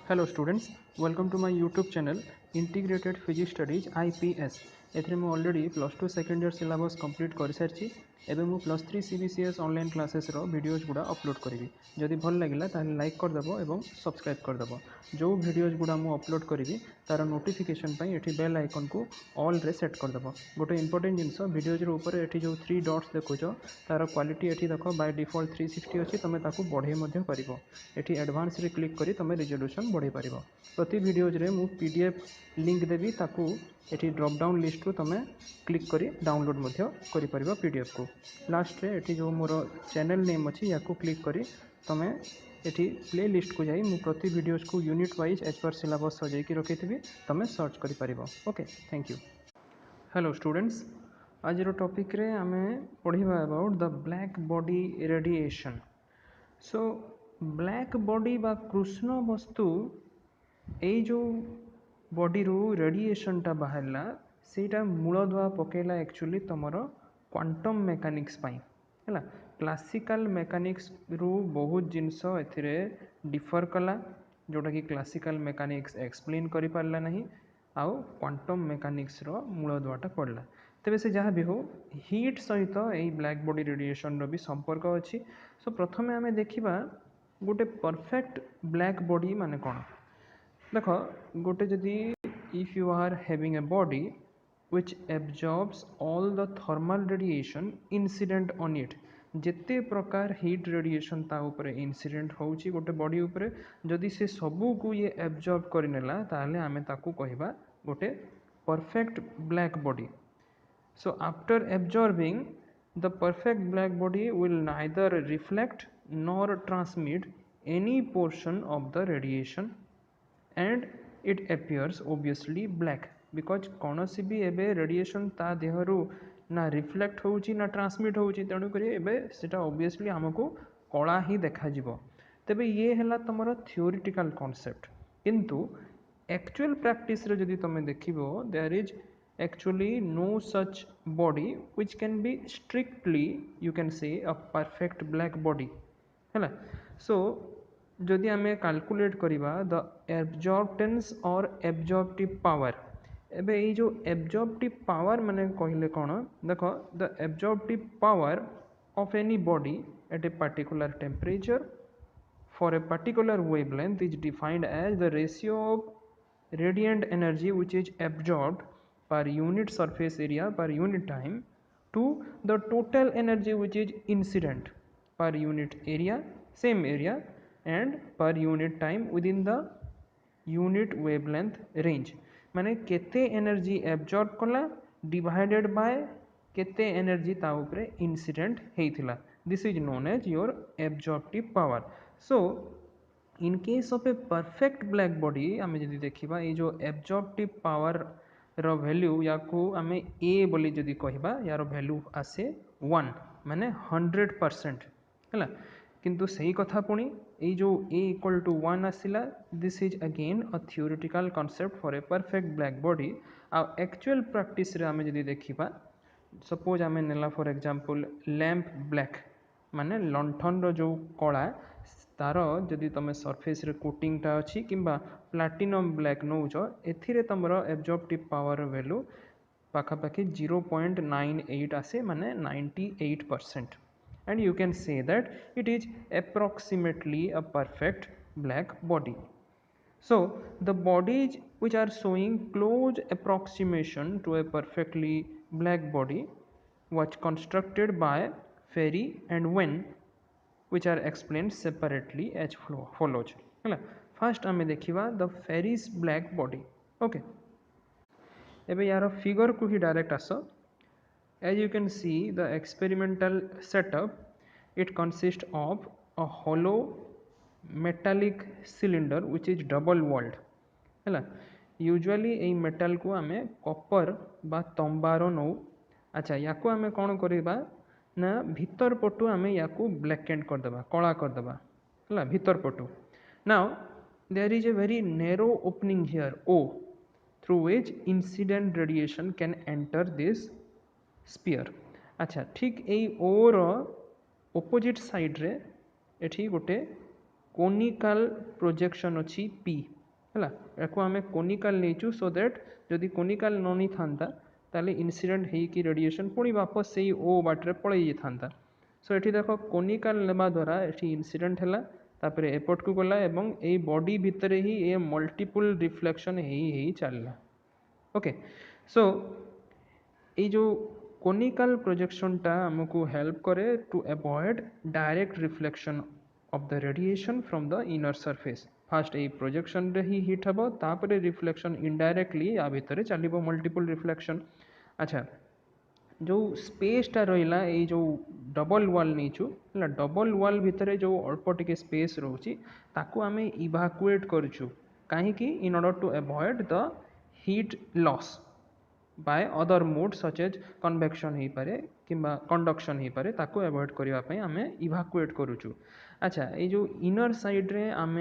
Hello students, welcome to my YouTube channel Integrated Physics Studies IPS. एथरे मु already +2 second year syllabus complete कर सारी एवं मु +3 CBCS online classes रो videos गुड़ा upload करी जदि भल लगिला ताहले लाइक करदेव और सब्सक्राइब करदेव जो वीडियोज गुड़ा मु अपलोड करी तार नोटिफिकेशन पाई एठी बेल आइकन को ऑल रे सेट करदेव गोटे इंपोर्टेंट जिनस वीडियोज ऊपर एठी जो 3 डॉट्स देखुच तार क्वालिटी एठी देख बाय डिफॉल्ट 360 अच्छी तुम ताकू बढ़े पार एठी एडवांस रे क्लिक करी तुम रिजोल्यूशन बढ़े पार प्रति वीडियोज रे मु PDF लिंक देवी ताकू एठी ड्रॉप डाउन लिस्ट रू तुम क्लिक करी डाउनलोड करि परिबो PDF को लास्ट रे एठी जो मोर चैनल नेम अछि याकू क्लिक करी तुम एठी प्ले लिस्ट को जाई मु प्रति वीडियोज को यूनिट वाइज एज पर सिलेबस सजाई की रखिथिबी तुम सर्च करि परिबो। Okay, thank you. Hello students, आज टॉपिक रे आमे पढ़िबा about the black body radiation. So black body बा कृष्ण वस्तु ए जो बॉडी रू रेडिएशन टा बाहरला सेटा मूलदुआ पकेला एक्चुअली तुमर क्वांटम मेकानिक्स पाई हैला। क्लासिकल मेकानिक्स रू बहुत जिनस एथिरे डिफर कला जोटा कि क्लासिकल मेकानिक्स एक्सप्लेन करि पारला नहीं आउ क्वांटम मेकानिक्स रो मूलदुआटा पड़ला। तेबे से जहाँ भी हो हीट सहित यही ब्लैक बॉडी रेडिएशन रो भी संपर्क अच्छी। सो प्रथमे आमे देखिबा गोटे परफेक्ट ब्लैक बॉडी माने कौन देख गोटे जदि if you are having a body which absorbs all the thermal radiation incident on it जेते प्रकार हीट रेडिएशन ता ऊपर इंसिडेंट होउची गोटे बॉडी ऊपर जदि से सबू को ये एब्जॉर्ब करिनेला ताहले आमे ताकू कहिबा गोटे perfect black body. So after absorbing, the perfect black body will neither reflect nor transmit any portion of the radiation and it appears obviously black because कौनसी भी एबे रेडिएशन ता देहरु ना रिफ्लेक्ट होउची ना ट्रांसमिट होउची तेणु करी एबे सेटा ऑब्वियसली हमको कला ही देखा जिवो। तबे ये हला तमरो थ्योरेटिकल कांसेप्ट किंतु एक्चुअल प्रैक्टिस रे जदि तमे देखिबो there is actually no such body which can be strictly you can say a perfect black body है। सो जदि आमे कैलकुलेट करिबा द एब्जॉर्प्टेंस और एब्जॉर्प्टिव पावर एबे ये जो एब्जॉर्प्टिव पावर माने कहले कोन देखो the absorptive power of any body at a particular temperature for a particular wavelength is defined as the ratio of radiant energy which is absorbed per unit surface area per unit time to the total energy which is incident per unit area same area and per unit time within the unit wavelength range माने केते energy absorb कला divided by केते energy ता ऊपर incident हेइथिला this is known as your absorptive power. So in case of a perfect black body आमे जदि देखिबा ये जो एब्जॉर्प्टिव पावर रो वैल्यू या को आमे ए बोली जदि कहबा यार वैल्यू आसे 1 माने 100% हैला। किंतु सही कथा पुणी ये जो a इक्वल टू 1 आसिला this is again a theoretical concept for a perfect black body आ एक्चुअल प्रैक्टिस रे आमे जदि देखिबा सपोज आमे नेला फॉर एग्जांपल लैंप ब्लैक माने लंठन रो जो कला तार जदि तुम सरफेस रे कोटिंगटा अच्छी किंबा प्लाटिनम ब्लैक नौच एथिरे तुमर एब्जॉर्प्टिव पावर वैल्यू पाखापाखि 0.98 आसे माने 98% and you can say that it is approximately a perfect black body. So the bodies which are showing close approximation to a perfectly black body was constructed by Ferri and Wen which are explained separately as follows. First आमे देखिबा the Ferri's black body. Okay, एबे यार figure को ही direct आसो। As you can see the experimental setup it consists of a hollow metallic cylinder which is double walled है। Usually a metal को आमे copper बा तंबार नौ। अच्छा या को आमे कौन करिबा ना भीतर पटु आमे या को ब्लैक एंड कर देबा कला कर देबा है भीतर पटु। Now there is a very narrow opening here O through which incident radiation can enter this sphere. अच्छा ठीक यही ओर ऑपोजिट साइड रे एठी गोटे कोनिकल प्रोजेक्शन अच्छी P है याको आम कोनिकाल नहीं सो दैट जदि कोनिकाल न नहीं था ताले इनसीडेंट होगी रेडिएशन पुणी वापस से ओ बाटर पलि था सो ये देख कोनिकाल नेबा द्वारा ये इनसीडेंट है तापर एपट को गला एवं ए बॉडी भितर ही ए मल्टीपल रिफ्लेक्शन ही चलला ओके सो ये जो कोनिकल प्रोजेक्शनटा आमको हेल्प करे to avoid direct reflection of the radiation from the inner surface fast ये प्रोजेक्शन रे ही हिट हम तापर रिफ्लेक्शन इनडायरेक्टली या भितर चलो मल्टीपल रिफ्लेक्शन अच्छा जो स्पेसटा रहा ये जो डबल वाल नहीं है डबल वाल भितर जो अल्प टिके स्पेस रोचे ताकू आम इवाकुएट करूँ कहीं in order to avoid the heat loss by other mode such as convection हो पारे कि कंडक्शन हो पारे ताकू अवॉइड करने आम इवाकुएट करूँ अच्छा ये जो इनर साइड रे आम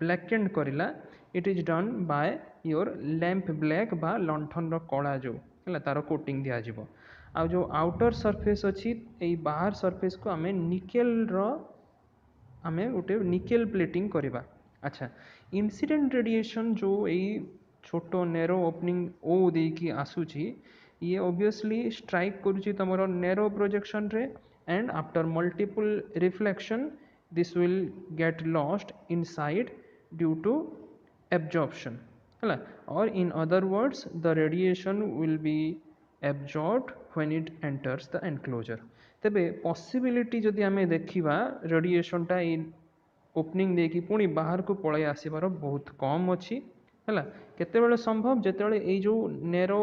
ब्लैक एंड करला it is done by your lamp black बा लंठन कला जो है तार कोटिंग दिज्व आ जो आउटर सरफेस अच्छी ये बाहर सरफेस को आम निकेल आम गोटे निकेल प्लेटिंग करवा अच्छा इनसीडेंट रेडिएशन जो यही छोट नेरो ओपनिंग ओ देकी आसूची ये ऑब्वियसली स्ट्राइक करुची तमरो नेरो प्रोजेक्शन रे and after multiple reflection this will get lost inside due to absorption है और in other words the radiation will be absorbed when it enters the enclosure तेबे possibility जदि आमे देखिबा रेडिएशनटा इन ओपनिंग देकी पुणी बाहर को पळै आसीबार बहुत कम अच्छी है केतेबेले संभव जेतेबेले ये जो नेरो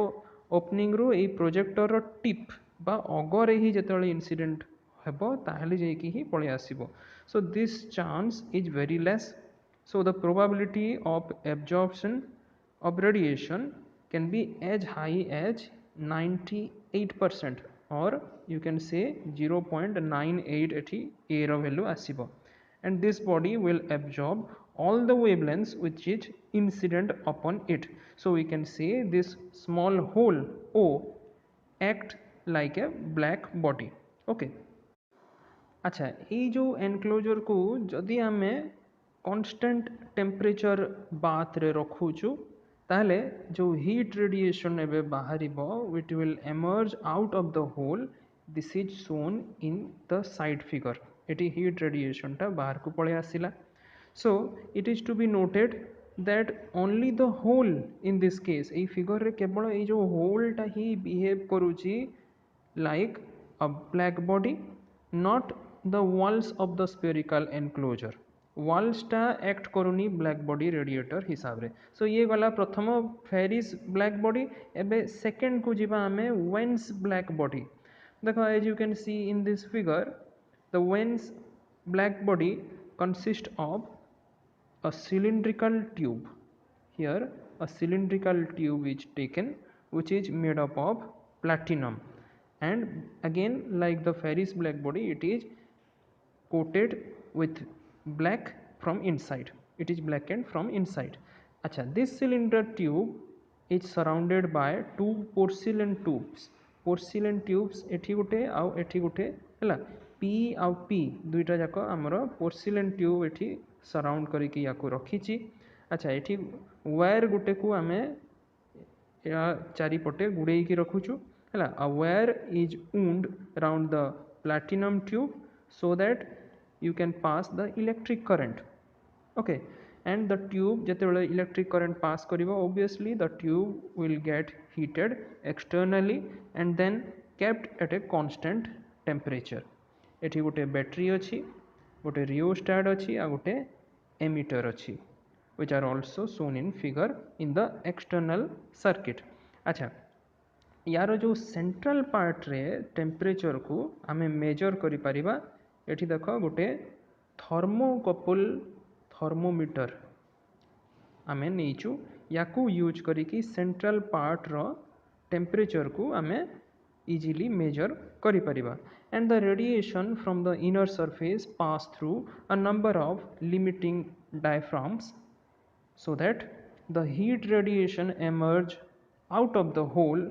ओपनिंग रु ये प्रोजेक्टर रो टिप बा अगर ही जेतेबेले इनसीडेंट हेबो ताहले जेकी ही पळै आसीबो so this chance is very less so the probability of absorption of radiation can be as high as 98% or you can say 0.98 एठी a रो वैल्यू आसीबो and this body will absorb all the wavelengths which is incident upon it so we can say this small hole O act like a black body okay अच्छा ये जो enclosure को जदि आमे constant temperature bath रे रखुचु ताहले जो heat radiation एबे बाहरिबो it will emerge out of the hole this is shown in the side figure एटी हीट रेडिएशन टा बाहर को पळे आसिला so it is to be noted that only the hole in this case a figure रे केवल ए जो होल टा ही बिहेव करूची like a black body not the walls of the spherical enclosure वॉल्सटा एक्ट करूनी ब्लैक बॉडी रेडिएटर हिसाब रे सो ये गला प्रथम फेरिस ब्लैक बॉडी एबे सेकेंड को जीवा आमे वेन्स ब्लैक बॉडी देखो as you can see in this figure the Wien's black body consist of a cylindrical tube here a cylindrical tube is taken which is made up of platinum and again like the ferrous black body it is coated with black from inside it is blackened from inside acha this cylinder tube is surrounded by two porcelain tubes एठी गुटे आउ एठी गुटे हला P आउ P दुईटा जाक आमर porcelain tube एठी surround करिकी याको रखीची अच्छा एठी वायर गुटे को आमे या चारिपटे गुड़ेकी रखुचु है आ wire is wound around the platinum tube so that you can pass the electric current okay and the tube जेतेबेले electric current pass करिवो obviously the tube will get heated externally and then kept at a constant temperature एठी गोटे battery अछि गोटे rheostat अछि आ गोटे emitter अछि which are also shown in figure in the external circuit अच्छा यार जो सेंट्रल पार्ट रे टेम्परेचर को आमे मेजर करि परिबा एठी देख गोटे थर्मोकपल थर्मोमीटर आमे नहींचु याकू यूज करिकी सेंट्रल पार्ट रो टेम्परेचर को आमे इजीली मेजर करि परिबा and the radiation from the inner surface pass through a number of limiting diaphragms so that the heat radiation emerge out of the hole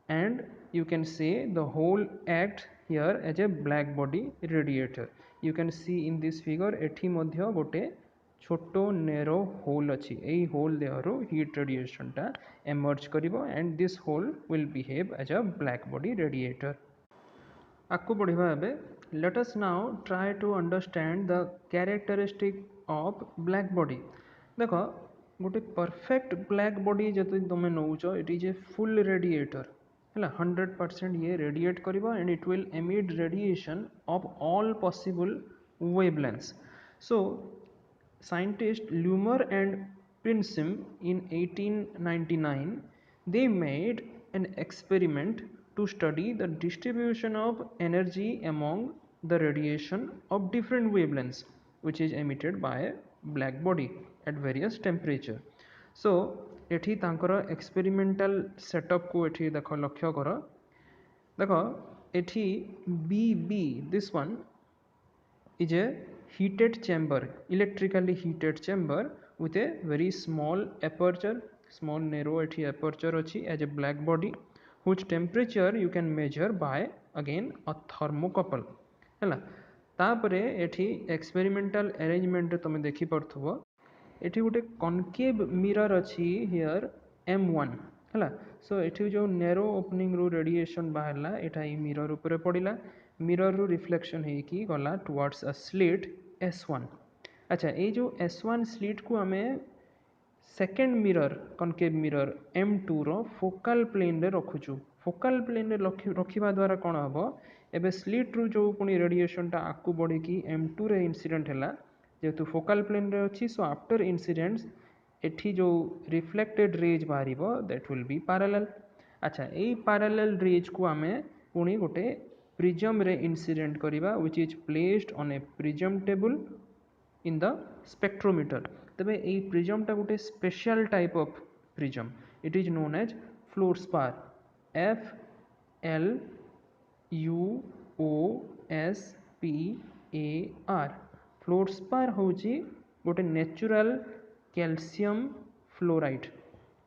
and you can say the hole act here as a black body radiator you can see in this figure एठी मध्य गोटे छोटो narrow hole अच्छी यही hole देहर heat radiation टा emerge करिवो and this hole will behave as a black body radiator आगु बढ़िबा एबे let us now try to understand the characteristic of black body देख गोटे परफेक्ट ब्लैक बॉडी जब तुम नौच it is a full radiator है 100% ये रेडिएट करिवो and it will emit radiation of all possible wavelengths so scientists Lumer and Prinzham in 1899 they made an experiment to study the distribution of energy among the radiation of different wavelengths which is emitted by a black body at various temperature so एठी तांकर experimental setup को एठी देखो लक्ष्य कर देखो एठी बी this one is a heated chamber electrically heated chamber with a very small aperture small narrow aperture achi as a black body whose temperature you can measure by again a thermocouple हैला तापरे एठी experimental arrangement तुम देखि परथुबो एठी गोटे concave mirror अच्छी here M1 हैला सो एठी जो नैरो ओपनिंग रू रेडिएशन बाहरला एटा ई मिरर ऊपर पड़िला मिरर रू रिफ्लेक्शन है कि गला टुवर्ड्स अ स्लिट S1 अच्छा ये जो S1 स्लिट को हमें second mirror concave mirror M2 रो फोकल प्लेन रे रखुछु फोकल प्लेन रे रखिबा द्वारा कोन हबो एबे स्लिट रू जो पुनी रेडिएशन टा आकु बढ़ी कि M2 रे इंसिडेंट हैला जेतु फोकल प्लेन रे अछि सो आफ्टर इंसिडेंट्स एठी जो रिफ्लेक्टेड रेज बाहरिबो दैट विल बी पैरेलल अच्छा एई पैरेलल रेज को हमें पुनी गोटे प्रिज्म रे इंसिडेंट करिबा which is placed on a prism table in the spectrometer तबे एई प्रिज्म टा गोटे special type of prism it is known as fluorspar FLUOSPAR fluorspar होची गोटे natural calcium fluoride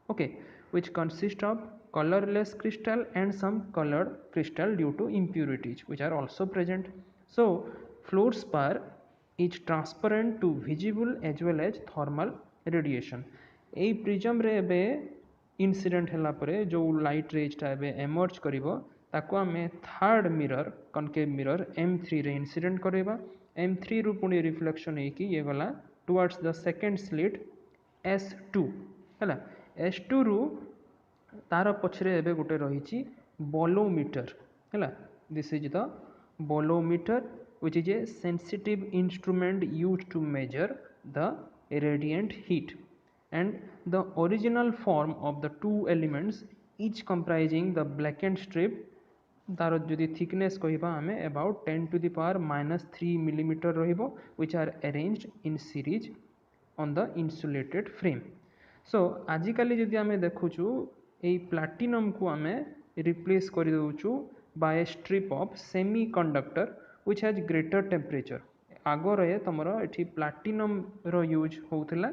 okay which consist of colorless crystal and some colored crystal due to impurities which are also present so fluorspar is transparent to visible as well as thermal radiation ei prism re ebe incident hela pare jo light rays ta ebe emerge karibo ताको आमे third mirror concave mirror M3 ray incident करेबा M3 रु पुनी reflection है कि ये गला towards the second slit S2 हैला S2 रु तार पछरे एबे गोटे रहिछि बोलोमीटर हैला this is the bolometer which is a sensitive instrument used to measure the radiant heat and the original form of the two elements each comprising the blackened strip तार जदि thickness कहिबा हमें about 10 to the power -3 millimeter रहिबो which are arranged in series on the insulated frame so आजिकाली जदि हमें देखुछु एई platinum को हमें रिप्लेस कर दउछु by strip of semiconductor which has greater temperature आगरे तुमर एठी प्लैटिनम रो यूज होउथला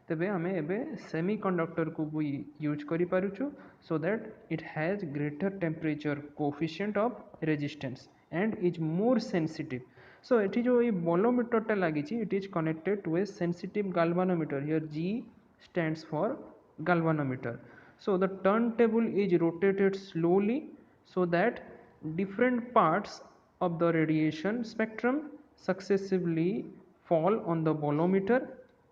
तबे हमें एबे सेमीकंडक्टर को भी यूज करि पारुछु so that it has greater temperature coefficient of resistance and is more sensitive so एठी जो ये बोलोमीटर टा लागि छि it is connected to a sensitive galvanometer here G stands for galvanometer so the turntable is rotated slowly so that different parts of the radiation spectrum successively fall on the bolometer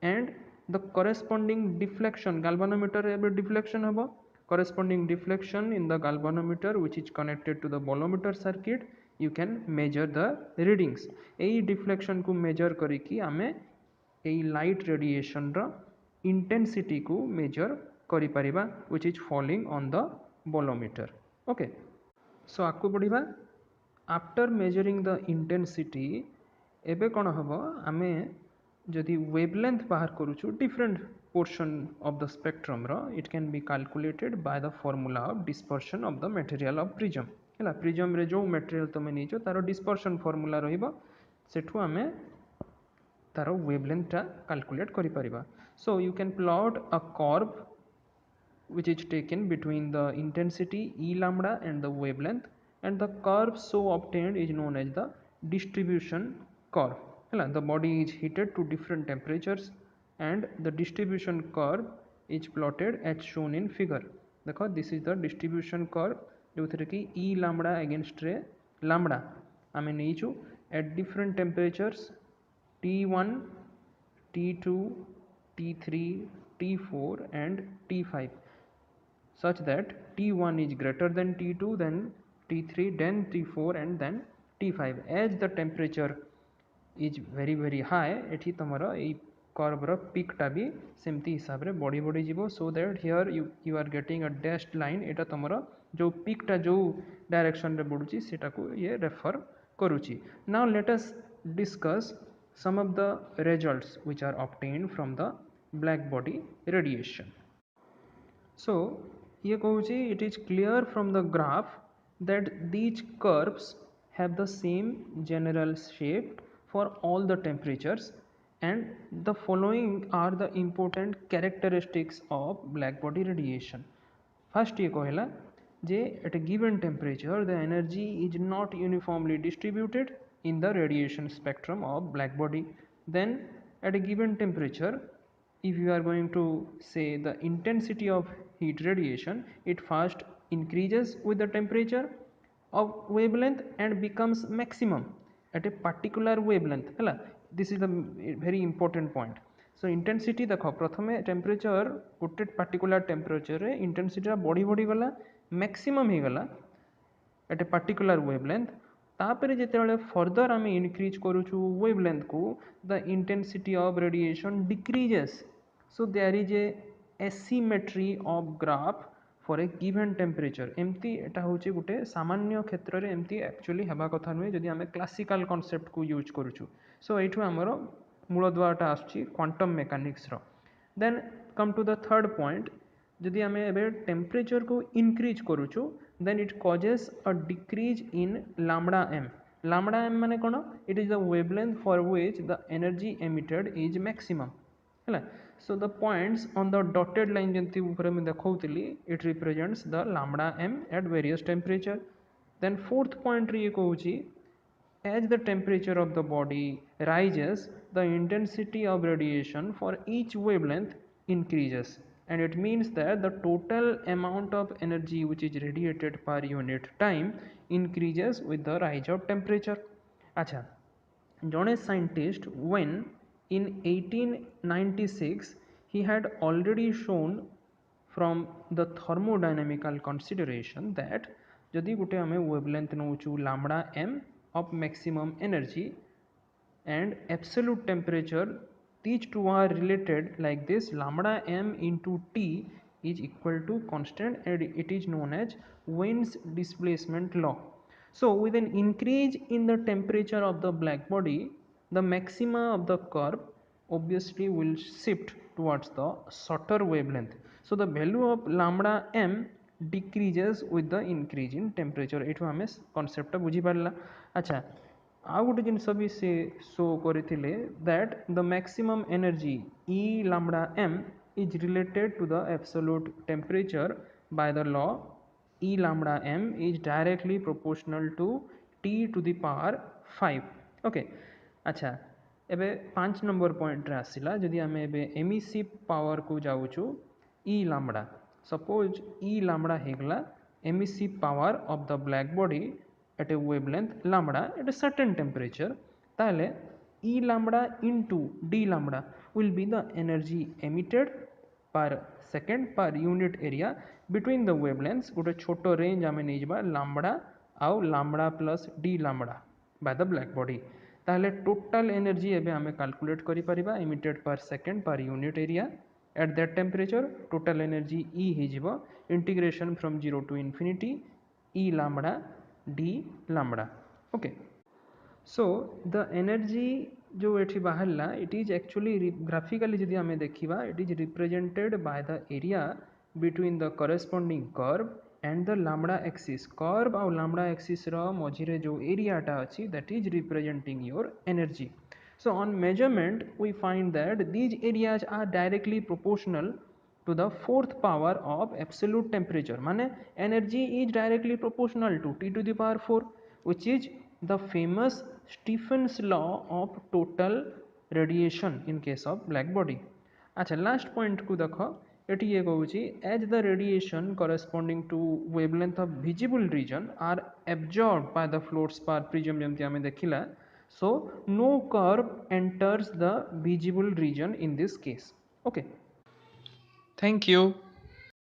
and the corresponding deflection galvanometer ebe deflection habo corresponding deflection in the galvanometer which is connected to the bolometer circuit you can measure the readings ei deflection को measure करी कि आमे ei light radiation रा intensity को measure करि परिबा which is falling on the bolometer okay so आकु बढ़िबा after measuring the intensity एबे कोन हबो आमे जदि वेवलेंथ बाहर करूछु different portion of the spectrum रो it can be calculated by the formula of dispersion of the material of prism हैला prism रे जो मटेरियल तमे नीचो तारो डिस्पर्शन फॉर्मूला रहिबो सेठु हमें तारो वेवलेंथ टा कैलकुलेट करि परिबा so you can plot a curve which is taken between the intensity E lambda and the wavelength and the curve so obtained is known as the distribution curve the body is heated to different temperatures and the distribution curve is plotted as shown in figure. देखो this is the distribution curve जो थे कि E lambda against रे lambda आमे नहीं at different temperatures T1, T2, T3, T4 and T5 such that T1 is greater than T2, then T3, then T4 and then T5. As the temperature is very high, एठी तमरो ए curve रो peak टा भी सेमती हिसाब रे बड़ी बड़ी जीवो so that here you are getting a dashed line एटा तमरो जो पीक टा जो डायरेक्शन रे बढ़ुची सेटा को ये रेफर करूची. Now let us discuss some of the results which are obtained from the black body radiation. So ये कहूची it is clear from the graph that these curves have the same general shape for all the temperatures and the following are the important characteristics of black body radiation. First ये कहला जे at a given temperature the energy is not uniformly distributed in the radiation spectrum of black body. Then at a given temperature, if you are going to say the intensity of heat radiation, it first increases with the temperature of wavelength and becomes maximum at a particular wavelength. Hela, this is the very important point. So intensity देखो प्रथमे temperature गोटे particular temperature रे intensity बढ़ी गला maximum ही गला at a particular wavelength. तापरे जेतेबेले further आम इनक्रीज करूछु वेवलेंथ को the intensity of radiation decreases. So there is a asymmetry of graph for a given temperature. एमती एटा होचे गोटे सामान्य क्षेत्र रे एमती एक्चुअली हेबा कथा नुहे जदि आम क्लासिकल कॉन्सेप्ट को यूज करूछु. सो एठु आमर मूलद्वारटा आसुची क्वांटम मेकानिक्स रो. Then come to the third point, जदि आम एबे टेम्परेचर को इनक्रीज करूछु then it causes a decrease in lambda m. Lambda m माने कोन? It is the wavelength for which the energy emitted is maximum. हैला. So the points on the dotted line जंती ऊपर में देखौतली, it represents the lambda m at various temperature. Then fourth point रे कहूची as the temperature of the body rises, the intensity of radiation for each wavelength increases. And it means that the total amount of energy which is radiated per unit time increases with the rise of temperature. अच्छा, जौने scientist when in 1896 he had already shown from the thermodynamical consideration that जदि गोटे आम wavelength नौचु lambda m of maximum energy and absolute temperature, these two are related like this. Lambda m into T is equal to constant and it is known as Wien's displacement law. So with an increase in the temperature of the black body, the maxima of the curve obviously will shift towards the shorter wavelength. So the value of lambda m decreases with the increase in temperature. एठु आमे concept बुझी पारला. अच्छा, आउ गोटे जिनस भी से show करथिले that the maximum energy E lambda m is related to the absolute temperature by the law E lambda m is directly proportional to T to the power 5. Okay. अच्छा, एबे 5 नंबर पॉइंट रे आसिला जदि आमे एबे emissive power को जाउछु E lambda. Suppose E lambda हेगला emissive power of the black body at a wavelength lambda at a certain temperature, ताले E lambda into D lambda will be the energy emitted per second per unit area between the wavelengths. गोटे छोटो range आमे नहीं जबा lambda आउ lambda plus D lambda by the black body. ताले total energy एबे आमे calculate करि परिबा emitted per second per unit area at that temperature. Total energy E he jibo integration from 0 to infinity E lambda D lambda. Okay. So the energy जो एठी बाहरला it is actually graphically जदि आमे देखिबा it is represented by the area between the corresponding curve and the lambda axis. Curve और lambda axis रो मझिरे जो area टा अछि that is representing your energy. So on measurement we find that these areas are directly proportional to the fourth power of absolute temperature. माने energy is directly proportional to T to the power 4, which is the famous Stephen's law of total radiation in case of black body. अच्छा last point को देख एटी ये कहूँ as the radiation corresponding to wavelength of visible region are absorb by the fluorspar prism जमती आम देखला so no curve enters the visible region in this case okay thank you